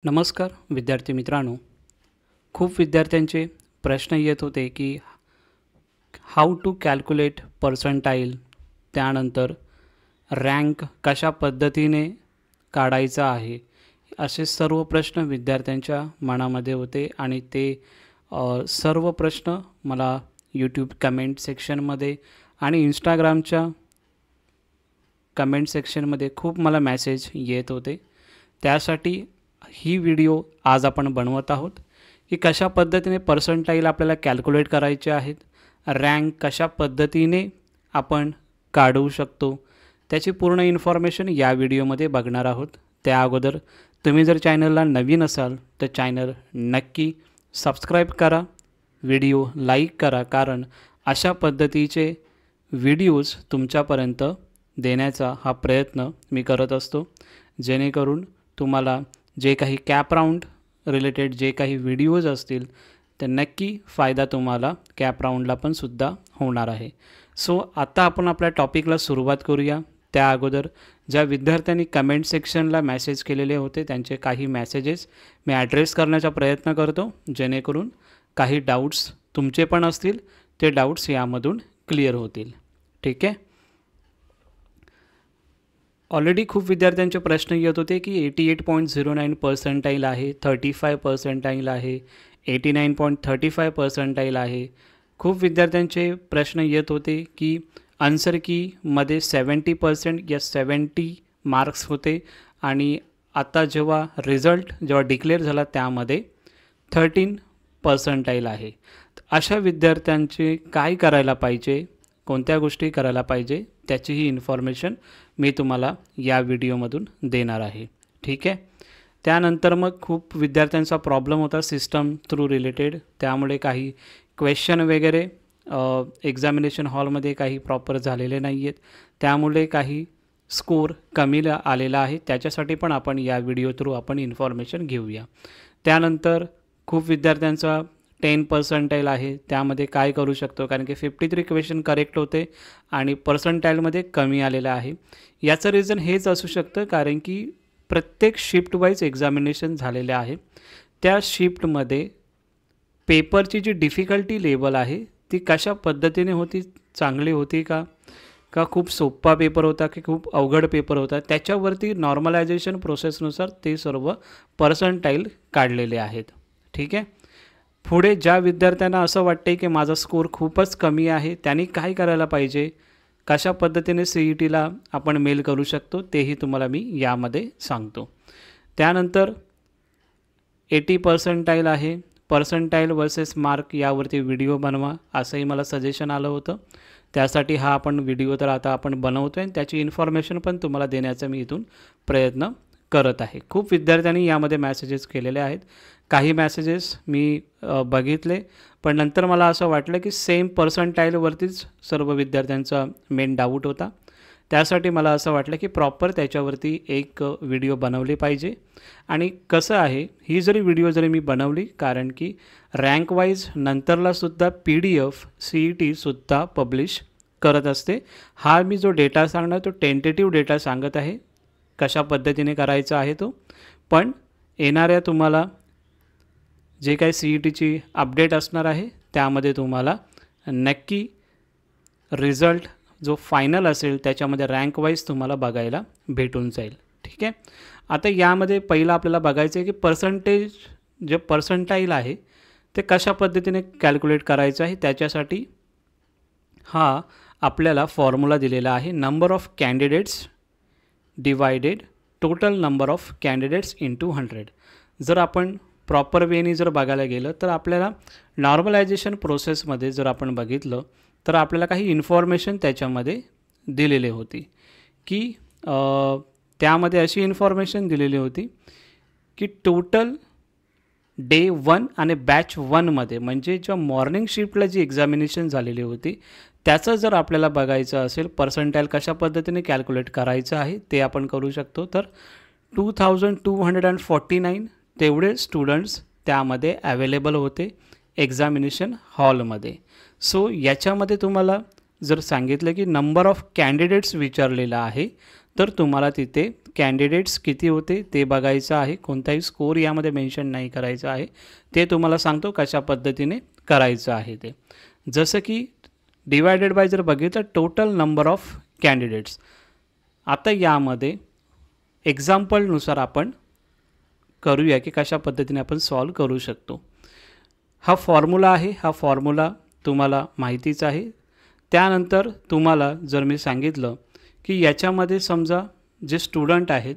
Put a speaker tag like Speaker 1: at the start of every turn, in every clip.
Speaker 1: नमस्कार विद्यार्थी मित्रांनो, खूप विद्यार्थ्यांचे प्रश्न येत होते की हाऊ टू कॅल्क्युलेट पर्सेंटाईल, त्यानंतर रँक कशा पद्धतीने काढायचा आहे, असे सर्व प्रश्न विद्यार्थ्यांच्या मनामध्ये होते आणि ते सर्व प्रश्न मला यूट्यूब कमेंट सेक्शनमध्ये आणि इंस्टाग्रामच्या कमेंट सेक्शनमध्ये खूप मला मेसेज येत होते। त्यासाठी ही व्हिडिओ आज आपण बनवत आहोत की कशा पद्धतीने पर्सेंटाईल आपल्याला कॅल्क्युलेट करायचे आहेत, रँक कशा पद्धतीने आपण काढू शकतो, त्याची पूर्ण इन्फॉर्मेशन या व्हिडिओमध्ये बघणार आहोत। त्या अगोदर तुम्ही जर चॅनलला नवीन असाल तर चॅनल नक्की सबस्क्राईब करा, व्हिडिओ लाईक करा, कारण अशा पद्धतीचे व्हिडिओज तुमच्यापर्यंत देण्याचा हा प्रयत्न मी करत असतो, जेणेकरून तुम्हाला जे काही कॅप राऊंड रिलेटेड जे काही व्हिडिओज असतील ते नक्की फायदा तुम्हाला कॅप राऊंडला पण सुद्धा होणार आहे। सो आता आपण आपल्या टॉपिकला सुरुवात करूया। त्या अगोदर ज्या विद्यार्थ्यांनी कमेंट सेक्शनला मेसेज केलेले होते त्यांचे काही मेसेजेस मी ॲड्रेस करण्याचा प्रयत्न करतो, जेणेकरून काही डाऊट्स तुमचे पण असतील ते डाऊट्स यामधून क्लिअर होतील। ठीक आहे, ऑलरेडी खूप विद्यार्थ्यांचे प्रश्न येत होते की 88.09 पर्सेंटाईल आहे, 35 पर्सेंटाईल आहे, 89.35 पर्सेंटाईल आहे। खूप विद्यार्थ्यांचे प्रश्न येत होते की आन्सर कीमध्ये 70% या 70 मार्क्स होते आणि आता जेव्हा रिझल्ट डिक्लेअर झाला त्यामध्ये 13 पर्सेंटाईल आहे। अशा विद्यार्थ्यांचे काय करायला पाहिजे, कोणत्या गोष्टी करायला पाहिजे, त्याचीही इन्फॉर्मेशन मी तुम्हाला या व्हिडिओमधून देणार आहे। ठीक आहे, त्यानंतर मग खूप विद्यार्थ्यांचा प्रॉब्लेम होता सिस्टम थ्रू रिलेटेड, त्यामुळे काही क्वेश्चन वगैरे एक्झामिनेशन हॉलमध्ये काही प्रॉपर झालेले नाही आहेत, त्यामुळे काही स्कोर कमी आलेला आहे, त्याच्यासाठी पण आपण या व्हिडिओ थ्रू आपण इन्फॉर्मेशन घेऊया। त्यानंतर खूप विद्यार्थ्यांचा 10 पर्सेंटाईल आहे, त्यामध्ये काय करू शकतो, कारण की 53 क्वेश्चन करेक्ट होते आणि पर्सेंटाईलमध्ये कमी आलेलं आहे। याचं रिझन हेच असू शकतं कारण की प्रत्येक शिफ्ट वाईज एक्झामिनेशन झालेले आहे, त्या शिफ्टमध्ये पेपरची जी डिफिकल्टी लेवल आहे ती कशा पद्धतीने होती, चांगली होती का खूप सोपा पेपर होता की खूप अवघड पेपर होता, त्याच्यावरती नॉर्मलायझेशन प्रोसेसनुसार ते सर्व पर्सेंटाईल काढलेले आहेत। ठीक आहे, पुढे ज्या विद्यार्थ्यांना असं वाटते की माझा स्कोर खूपच कमी आहे त्यांनी काय करायला पाहिजे, कशा पद्धतीने CETला आपण मेल करू शकतो तेही तुम्हाला मी यामध्ये सांगतो। त्यानंतर 80 पर्सेंटाईल आहे, पर्सेंटाईल वर्सेस मार्क यावरती व्हिडिओ बनवा असंही मला सजेशन आलं होतं, त्यासाठी हा आपण व्हिडिओ तर आता आपण बनवतो आहे, त्याची इन्फॉर्मेशन पण तुम्हाला देण्याचा मी इथून प्रयत्न करत आहे। खूप विद्यार्थ्यांनी यामध्ये मेसेजेस केलेले आहेत, काही मेसेजेस मी बघितले पण नंतर मला असं वाटलं की सेम पर्सेंटाईलवरतीच सर्व विद्यार्थ्यांचा मेन डाऊट होता, त्यासाठी मला असं वाटलं की प्रॉपर त्याच्यावरती एक व्हिडिओ बनवली पाहिजे। आणि कसं आहे, ही जरी व्हिडिओ जरी मी बनवली कारण की रँक वाईज नंतरलासुद्धा PDF CETसुद्धा पब्लिश करत असते, हा मी जो डेटा सांगणार तो टेंटेटिव्ह डेटा सांगत आहे, कशा पद्धतीने करायचा आहे तो, पण येणाऱ्या तुम्हाला जे काही CETची अपडेट असणार आहे त्यामध्ये तुम्हाला नक्की रिझल्ट जो फायनल असेल त्याच्यामध्ये रँक वाईज तुम्हाला बघायला भेटून जाईल। ठीक आहे, आता यामध्ये पहिलं आपल्याला बघायचं आहे की पर्सेंटेज जे पर्सेंटाईल आहे ते कशा पद्धतीने कॅल्क्युलेट करायचं आहे, त्याच्यासाठी हा आपल्याला फॉर्म्युला दिलेला आहे, number of candidates divided total number of candidates into 100। जर आपण प्रॉपर वेनी जर बघायला गेलं तर आपल्याला नॉर्मलायझेशन प्रोसेसमध्ये जर आपण बघितलं तर आपल्याला काही इन्फॉर्मेशन त्याच्यामध्ये दिलेली होती की त्यामध्ये अशी इन्फॉर्मेशन दिलेली होती की टोटल डे 1 आणि बॅच 1मध्ये म्हणजे ज्या मॉर्निंग शिफ्टला जी एक्झामिनेशन झालेली होती त्याचं जर आपल्याला बघायचं असेल पर्सेंटाईल कशा पद्धतीने कॅल्क्युलेट करायचं आहे ते आपण करू शकतो। तर 2249 तेवढे स्टुडंट्स त्यामध्ये अवेलेबल होते एक्झामिनेशन हॉलमध्ये। सो याच्यामध्ये तुम्हाला जर सांगितलं की नंबर ऑफ कॅन्डिडेट्स विचारलेला आहे तर तुम्हाला तिथे कॅन्डिडेट्स किती होते ते बघायचं आहे. कोणताही स्कोर यामध्ये मेन्शन नाही करायचं आहे. ते तुम्हाला सांगतो कशा पद्धतीने करायचं आहे ते. जसं की डिवायडेड बाय जर बघितलं टोटल नंबर ऑफ कॅन्डिडेट्स. आता यामध्ये एक्झाम्पलनुसार आपण करूया की कशा पद्धतीने आपण सॉल्व करू शकतो. हा फॉर्म्युला आहे. हा फॉर्म्युला तुम्हाला माहितीच आहे. त्यानंतर तुम्हाला जर मी सांगितलं की याच्यामध्ये समजा जे स्टुडंट आहेत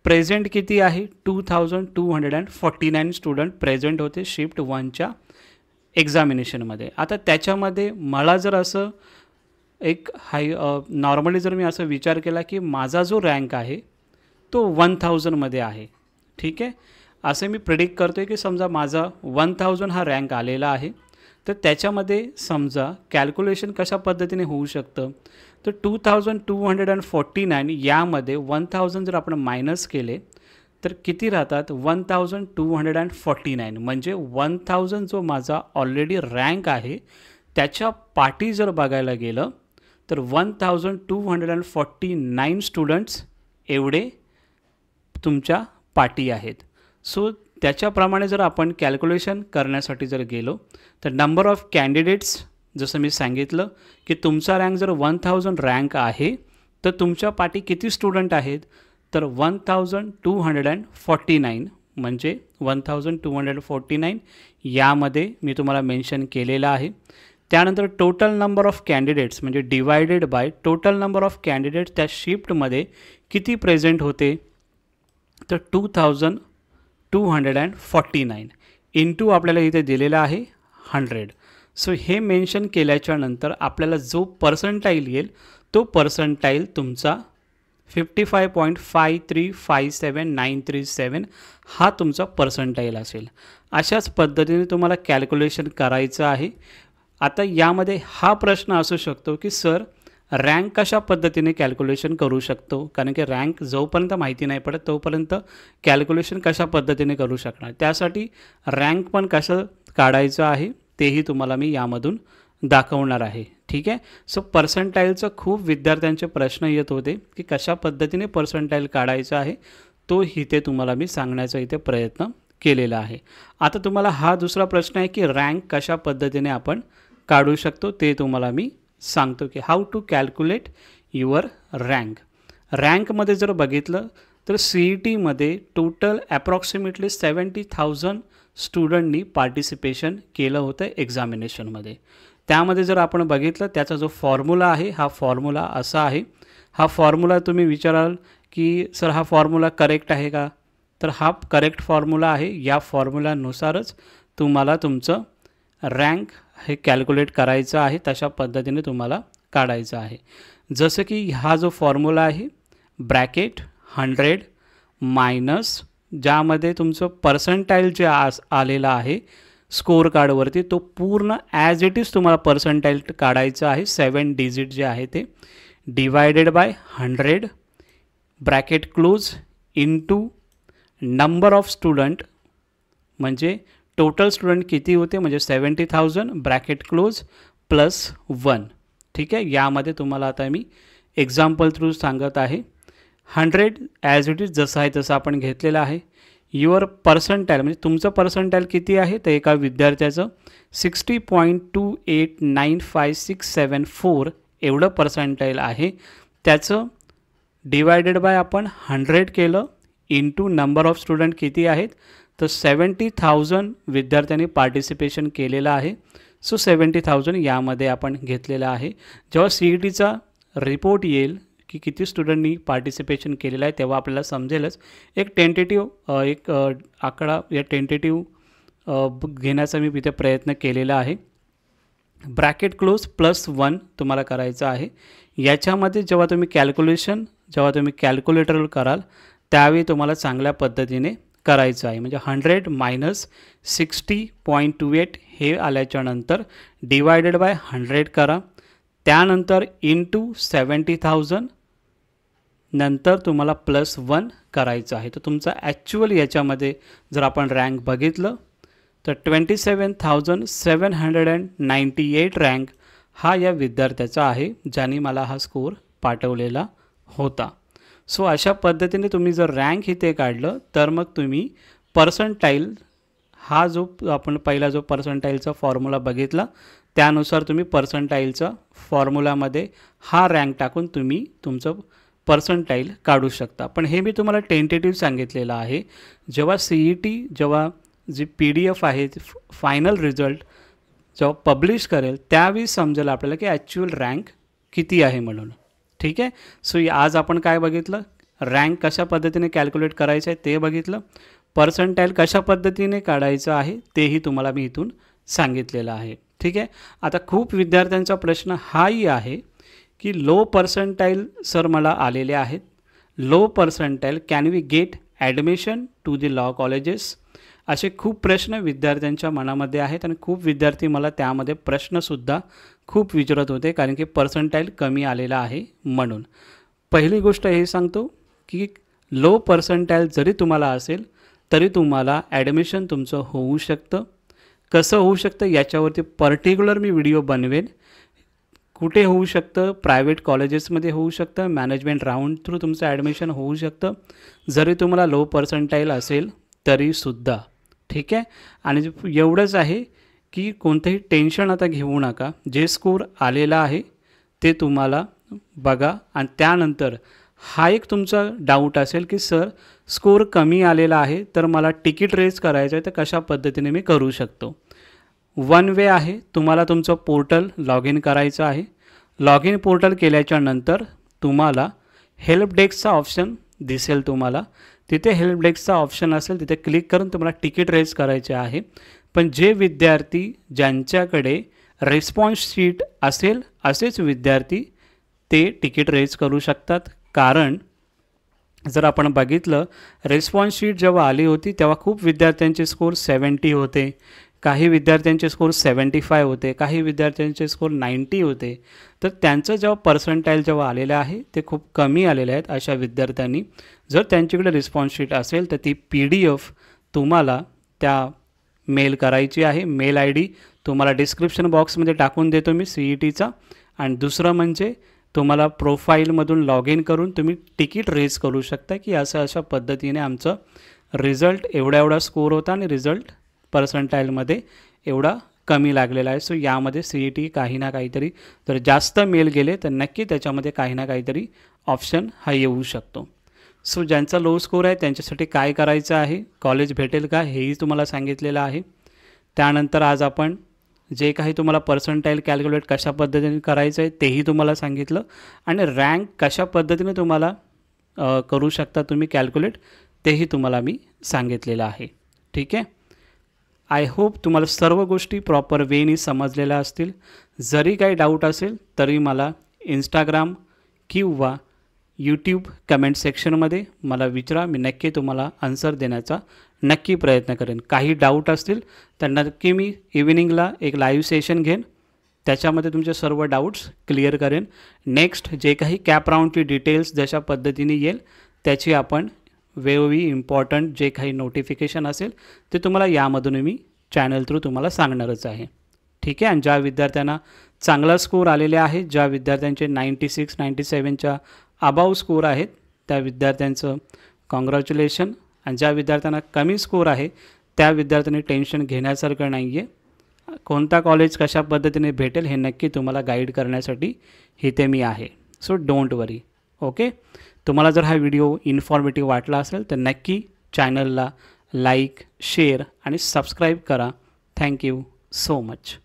Speaker 1: प्रेझेंट किती आहे 2249 स्टुडंट प्रेझेंट होते शिफ्ट 1च्या एक्झामिनेशनमध्ये. आता त्याच्यामध्ये मला जर असं एक नॉर्मली जर मी असं विचार केला की माझा जो रँक आहे तो 1000मध्ये आहे. ठीक आहे. असं मी प्रेडिक्ट करतो आहे की समजा माझा 1000 हा रँक आलेला आहे. तर त्याच्यामध्ये समजा कॅल्क्युलेशन कशा पद्धतीने होऊ शकतं तर 2249 यामध्ये 1000 जर आपण मायनस केले तर किती राहतात 1249 म्हणजे 1000 जो माझा ऑलरेडी रँक आहे त्याच्या पाठी जर बघायला गेलं तर 1249 स्टुडंट्स एवढे तुमच्या पाठी आहेत. सो त्याच्याप्रमाणे जर आपण कॅल्क्युलेशन करण्यासाठी जर गेलो तर नंबर ऑफ कॅन्डिडेट्स जसं मी सांगितलं की तुमचा रँक जर 1000 रँक आहे तर तुमच्या पाठी किती स्टुडंट आहेत तर 1249 म्हणजे 1249 यामध्ये मी तुम्हाला मेन्शन केलेलं आहे. त्यानंतर टोटल नंबर ऑफ कॅन्डिडेट्स म्हणजे divided by total number of candidates त्या शिफ्टमध्ये किती प्रेझेंट होते तर 2249 इंटू आपल्याला इथे दिलेलं आहे 100. सो हे मेन्शन केल्याच्या नंतर आपल्याला जो पर्सेंटाईल येईल तो पर्सेंटाईल तुमचा 55.5357937 हा तुमचा पर्सेंटाईल असेल. अशाच पद्धतीने तुम्हाला कॅल्क्युलेशन करायचं आहे. आता यामध्ये हा प्रश्न असू शकतो की सर रँक कशा पद्धतीने कॅल्क्युलेशन करू शकतो, कारण की रँक जोपर्यंत माहिती नाही पडत तोपर्यंत कॅल्क्युलेशन कशा पद्धतीने करू शकणार. त्यासाठी रँक पण कसं काढायचं आहे तेही तुम्हाला मी यामधून दाखवणार आहे. ठीक आहे. सो पर्सेंटाईलचं खूप विद्यार्थ्यांचे प्रश्न येत होते की कशा पद्धतीने पर्सेंटाईल काढायचं आहे तो इथे तुम्हाला मी सांगण्याचा इथे प्रयत्न केलेला आहे. आता तुम्हाला हा दुसरा प्रश्न आहे की रँक कशा पद्धतीने आपण काढू शकतो ते तुम्हाला मी सांगतो की how to calculate your rank. रँकमध्ये जर बघितलं तर CETमध्ये टोटल ॲप्रॉक्सिमेटली 70,000 स्टुडंटनी पार्टिसिपेशन केलं होतं एक्झामिनेशनमध्ये. त्यामध्ये जर आपण बघितलं त्याचा जो फॉर्म्युला आहे हा फॉर्म्युला असा आहे. हा फॉर्म्युला तुम्ही विचाराल की सर हा फॉर्म्युला करेक्ट आहे का, तर हा करेक्ट फॉर्म्युला आहे. या फॉर्म्युलानुसारच तुम्हाला तुमचं रँक हे कॅल्क्युलेट करायचं आहे. तशा पद्धतीने तुम्हाला काढायचं आहे. जसं की हा जो फॉर्म्युला आहे ब्रॅकेट 100 मायनस ज्यामध्ये तुमचं पर्सेंटाईल जे आलेलं आहे स्कोर कार्डवरती तो पूर्ण ॲज इट इज तुम्हाला पर्सेंटाईल काढायचं आहे. 7 डिजिट जे आहे ते divided by 100 bracket close into number of student म्हणजे टोटल स्टुडंट किती होते म्हणजे 70,000 ब्रॅकेट क्लोज प्लस 1. ठीक आहे. यामध्ये तुम्हाला आता मी एक्झाम्पल थ्रू सांगत आहे. 100 ॲज इट इज जसं आहे तसं आपण घेतलेलं आहे. युअर पर्सेंटाईल म्हणजे तुमचं पर्सेंटाईल किती आहे तर एका विद्यार्थ्याचं 60.289567 एवढं पर्सेंटाईल आहे. त्याचं डिवायडेड बाय आपण 100 केलं इंटू नंबर ऑफ स्टुडंट किती आहेत तर 70,000 विद्यार्थ्यांनी पार्टिसिपेशन केलेलं आहे. सो 70,000 यामध्ये आपण घेतलेलं आहे. जेव्हा CETचा रिपोर्ट येईल की किती स्टुडंटनी पार्टिसिपेशन केलेलं आहे तेव्हा आपल्याला समजेलच. एक टेंटेटिव्ह एक आकडा या टेंटेटिव्ह घेण्याचा मी इथे प्रयत्न केलेला आहे. ब्रॅकेट क्लोज प्लस 1 तुम्हाला करायचं आहे. याच्यामध्ये जेव्हा तुम्ही कॅल्क्युलेटर कराल त्यावेळी तुम्हाला चांगल्या पद्धतीने करायचं आहे. म्हणजे 100 मायनस 60.28 हे आल्याच्यानंतर डिवायडेड बाय 100 करा. त्यानंतर इंटू 70,000 नंतर तुम्हाला प्लस 1 करायचं आहे. तर तुमचा ॲक्च्युअल याच्यामध्ये जर आपण रँक बघितलं तर 27,798 रँक हा या विद्यार्थ्याचा आहे ज्याने मला हा स्कोर पाठवलेला होता. सो अशा पद्धतीने तुम्ही जर रँक इथे काढलं तर मग तुम्ही पर्संटाईल हा जो आपण पहिला जो पर्संटाईलचा फॉर्म्युला बघितला त्यानुसार तुम्ही पर्संटाईलचा फॉर्म्युलामध्ये हा रँक टाकून तुम्ही तुमचं पर्संटाईल काढू शकता. पण हे मी तुम्हाला टेंटेटिव्ह सांगितलेलं आहे. जेव्हा CET जेव्हा जी PDF आहे फायनल रिझल्ट जेव्हा पब्लिश करेल त्यावेळी समजेल आपल्याला की ॲक्च्युअल रँक किती आहे म्हणून. ठीक आहे. सो आज आपण काय बघितलं, रँक कशा पद्धतीने कॅल्क्युलेट करायचं आहे ते बघितलं, पर्संटाईल कशा पद्धतीने काढायचं आहे तेही तुम्हाला मी इथून सांगितलेलं आहे. ठीक आहे. आता खूप विद्यार्थ्यांचा प्रश्न हाही आहे की लो पर्संटाईल सर मला आलेले आहेत, low percentile can we get admission to the law colleges, असे खूप प्रश्न विद्यार्थ्यांच्या मनामध्ये आहेत आणि खूप विद्यार्थी मला त्यामध्ये प्रश्नसुद्धा खूप विचारत होते कारण की पर्संटाईल कमी आलेला आहे म्हणून. पहिली गोष्ट हे सांगतो की लो पर्संटाईल जरी तुम्हाला असेल तरी तुम्हाला ॲडमिशन तुमचं होऊ शकतं. कसं होऊ शकतं याच्यावरती पर्टिक्युलर मी व्हिडिओ बनवेन. कुठे होऊ शकतं, प्रायव्हेट कॉलेजेसमध्ये होऊ शकतं, मॅनेजमेंट राऊंड थ्रू तुमचं ॲडमिशन होऊ शकतं जरी तुम्हाला लो पर्संटाईल असेल तरीसुद्धा. ठीक आहे. आणि एवढंच आहे की कोणतंही टेन्शन आता घेऊ नका, जे स्कोर आलेला आहे ते तुम्हाला बघा आणि त्यानंतर हा एक तुमचा डाऊट असेल की सर स्कोर कमी आलेला आहे तर मला तिकीट रेज करायचं आहे तर कशा पद्धतीने मी करू शकतो. वन वे आहे, तुम्हाला तुमचं पोर्टल लॉग इन करायचं आहे. लॉग इन पोर्टल केल्याच्या नंतर तुम्हाला हेल्प डेस्कचा ऑप्शन दिसेल, तुम्हाला तिथे हेल्प डेस्कचा ऑप्शन असेल तिथे क्लिक करून तुम्हाला तिकीट रेज करायचे आहे. पण जे विद्यार्थी ज्यांच्याकडे रिस्पॉन्स शीट असेल असेच विद्यार्थी ते तिकीट रेज करू शकतात. कारण जर आपण बघितलं रिस्पॉन्स शीट जेव्हा आली होती तेव्हा खूप विद्यार्थ्यांचे स्कोर 70 होते, काही विद्यार्थ्यांचे स्कोर 75 होते, काही विद्यार्थ्यांचे स्कोर 90 होते. तर त्यांचं जेव्हा पर्संटाईल जेव्हा आलेलं आहे ते खूप कमी आलेले आहेत. अशा विद्यार्थ्यांनी जर त्यांच्याकडे रिस्पॉन्स शीट असेल तर ती PDF तुम्हाला त्या मेल करायची आहे. मेल ID तुम्हाला डिस्क्रिप्शन बॉक्समध्ये टाकून देतो मी CETचा. आणि दुसरं म्हणजे तुम्हाला प्रोफाईलमधून लॉग इन करून तुम्ही तिकीट रेज करू शकता की अशा पद्धतीने आमचं रिझल्ट एवढा स्कोर होता आणि रिझल्ट पर्संटाईलमध्ये एवढा कमी लागलेला आहे. सो यामध्ये CET काही ना काहीतरी जर जास्त मेल गेले तर नक्की त्याच्यामध्ये काही ना काहीतरी ऑप्शन हा येऊ शकतो. सो ज्यांचा लो स्कोर आहे त्यांच्यासाठी काय करायचं आहे, कॉलेज भेटेल का हेही तुम्हाला सांगितलेलं आहे. त्यानंतर आज आपण जे काही तुम्हाला पर्संटाईल कॅल्क्युलेट कशा पद्धतीने करायचं आहे तेही तुम्हाला सांगितलं आणि रँक कशा पद्धतीने तुम्हाला करू शकता तुम्ही कॅल्क्युलेट तेही तुम्हाला मी सांगितलेलं आहे. ठीक आहे. आय होप तुम्हाला सर्व गोष्टी प्रॉपर वेनी समजलेल्या असतील. जरी काही डाऊट असेल तरी मला इंस्टाग्राम किंवा यूट्यूब कमेंट सेक्शनमध्ये मला विचारा, मी नक्की तुम्हाला आन्सर देण्याचा नक्की प्रयत्न करेन. काही डाऊट असतील तर नक्की मी इव्हिनिंगला एक लाईव्ह सेशन घेईन, त्याच्यामध्ये तुमचे सर्व डाऊट्स क्लिअर करेन. नेक्स्ट जे काही कॅप राऊंडची डिटेल्स जशा पद्धतीने येईल त्याची आपण वेळोवेळी इम्पॉर्टंट जे काही नोटिफिकेशन असेल ते तुम्हाला यामधून मी चॅनल थ्रू तुम्हाला सांगणारच आहे. ठीक आहे. आणि ज्या विद्यार्थ्यांना चांगला स्कोर आलेले आहे, ज्या विद्यार्थ्यांचे 96, 97च्या अबाव स्कोर आहेत त्या विद्यार्थ्यांचं कॉंग्रॅच्युलेशन. आणि ज्या विद्यार्थ्यांना कमी स्कोर आहे त्या विद्यार्थ्यांनी टेन्शन घेण्यासारखं नाही आहे. कोणता कॉलेज कशा पद्धतीने भेटेल हे नक्की तुम्हाला गाईड करण्यासाठी इथे मी आहे. So don't worry. ओके. तुम्हाला जर हा व्हिडिओ इन्फॉर्मेटिव्ह वाटला असेल तर नक्की चॅनलला लाईक, शेअर आणि सबस्क्राईब करा. Thank you so much.